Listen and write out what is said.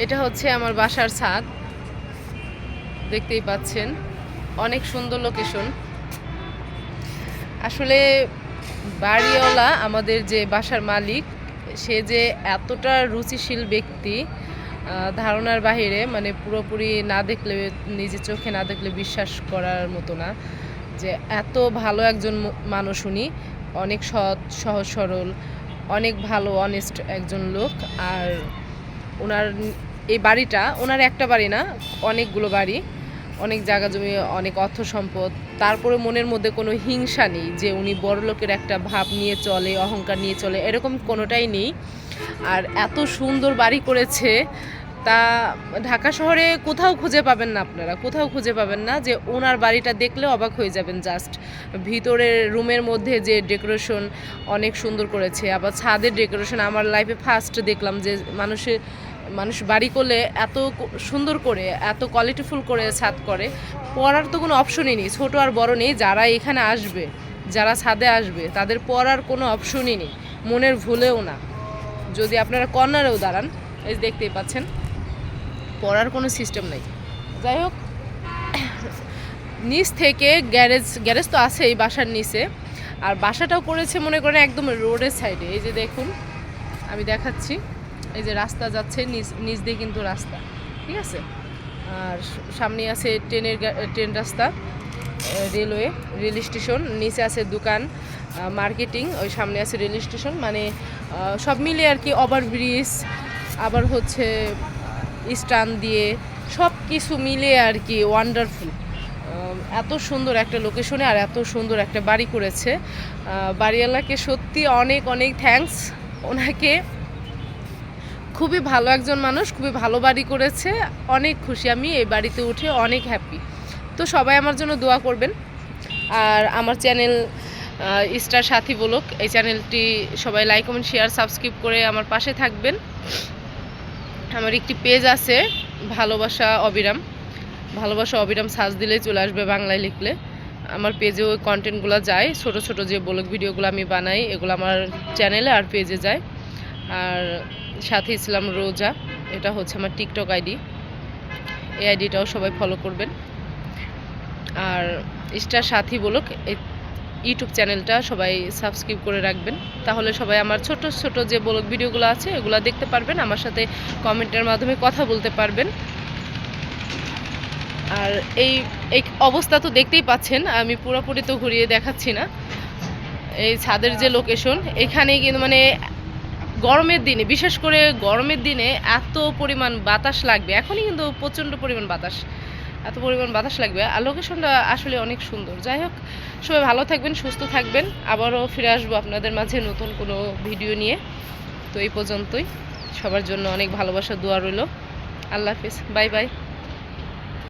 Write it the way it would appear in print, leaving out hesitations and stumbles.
এটা হচ্ছে আমার বাসার ছাদ, দেখতেই পাচ্ছেন অনেক সুন্দর লোকেশন। আসলে বাড়িওয়ালা আমাদের যে বাসার মালিক, সে যে এতটা রুচিশীল ব্যক্তি, ধারণার বাহিরে, মানে পুরোপুরি না দেখলে, নিজের চোখে না দেখলে বিশ্বাস করার মতো না যে এত ভালো একজন মানুষ উনি। অনেক সৎ, সহজ সরল, অনেক ভালো অনেস্ট একজন লোক। আর ওনার এই বাড়িটা, ওনার একটা বাড়ি না, অনেকগুলো বাড়ি, অনেক জায়গা জমি, অনেক অর্থ সম্পদ। তারপরে মনের মধ্যে কোনো হিংসা নেই যে উনি বড় লোকের একটা ভাব নিয়ে চলে, অহংকার নিয়ে চলে, এরকম কোনোটাই নেই। আর এত সুন্দর বাড়ি করেছে, তা ঢাকা শহরে কোথাও খুঁজে পাবেন না, আপনারা কোথাও খুঁজে পাবেন না। যে ওনার বাড়িটা দেখলে অবাক হয়ে যাবেন। জাস্ট ভিতরের রুমের মধ্যে যে ডেকোরেশন অনেক সুন্দর করেছে, আবার ছাদের ডেকোরেশন আমার লাইফে ফার্স্ট দেখলাম যে মানুষ বাড়ি করলে এত সুন্দর করে, এত কোয়ালিটিফুল করে ছাদ করে। পড়ার তো কোনো অপশনই নেই, ছোট আর বড় নেই। যারা এখানে আসবে, যারা ছাদে আসবে, তাদের পড়ার কোনো অপশনই নেই, মনের ভুলেও না। যদি আপনারা কর্নারেও দাঁড়ান, এই দেখতেই পাচ্ছেন, পড়ার কোনো সিস্টেম নেই। যাই হোক, নিচ থেকে গ্যারেজ তো আছেই বাসার নিচে, আর বাসাটাও করেছে মনে করেন একদম রোডের সাইডে। এই যে দেখুন, আমি দেখাচ্ছি, এই যে রাস্তা যাচ্ছে নিচ দিয়ে, কিন্তু রাস্তা ঠিক আছে। আর সামনে আছে ট্রেন রাস্তা, রেল স্টেশন, নিচে আছে দোকান, মার্কেটিং, ওই সামনে আছে রেল স্টেশন, মানে সব মিলে আর কি। ওভারব্রিজ, আবার হচ্ছে স্ট্যান্ড দিয়ে, সব কিছু মিলে আর কি ওয়ান্ডারফুল। এত সুন্দর একটা লোকেশনে আর এত সুন্দর একটা বাড়ি করেছে। বাড়িওয়ালাকে সত্যি অনেক অনেক থ্যাঙ্কস। ওনাকে খুবই ভালো একজন মানুষ, খুবই ভালো বাড়ি করেছে। অনেক খুশি আমি এই বাড়িতে উঠে, অনেক হ্যাপি। তো সবাই আমার জন্য দোয়া করবেন। আর আমার চ্যানেল স্টার সাথী ব্লগ, এই চ্যানেলটি সবাই লাইক, কমেন্ট, শেয়ার, সাবস্ক্রাইব করে আমার পাশে থাকবেন। আমার একটি পেজ আছে, ভালোবাসা অবিরাম সার্চ দিলেই চলে আসবে, বাংলায় লিখলে। আমার পেজে ওই কন্টেন্টগুলো যায়, ছোট ছোট যে ব্লগ ভিডিওগুলো আমি বানাই, এগুলো আমার চ্যানেলে আর পেজে যায়। আর সাথে ইসলাম রোজা, এটা হচ্ছে আমার টিকটক আইডি, এই আইডিটাও সবাই ফলো করবেন। আর স্টার সাথী ব্লগ এই ইউটিউব চ্যানেলটা সবাই সাবস্ক্রাইব করে রাখবেন, তাহলে সবাই আমার ছোট ছোট যে ব্লগ ভিডিওগুলো আছে এগুলো দেখতে পারবেন, আমার সাথে কমেন্টের মাধ্যমে কথা বলতে পারবেন। আর এই অবস্থা তো দেখতেই পাচ্ছেন, আমি পুরোপুরি তো ঘুরিয়ে দেখাচ্ছি না। এই ছাদের যে লোকেশন, এখানে কিন্তু মানে গরমের দিনে, বিশেষ করে গরমের দিনে এত পরিমাণ বাতাস লাগবে। এখনই কিন্তু প্রচণ্ড পরিমাণ বাতাস, এত পরিমাণ বাতাস লাগবে। আর লোকেশনটা আসলে অনেক সুন্দর। যাই হোক, সবাই ভালো থাকবেন, সুস্থ থাকবেন। আবারও ফিরে আসবো আপনাদের মাঝে নতুন কোনো ভিডিও নিয়ে। তো এই পর্যন্তই, সবার জন্য অনেক ভালোবাসা, দোয়া রইল। আল্লাহ হাফিজ, বাই বাই।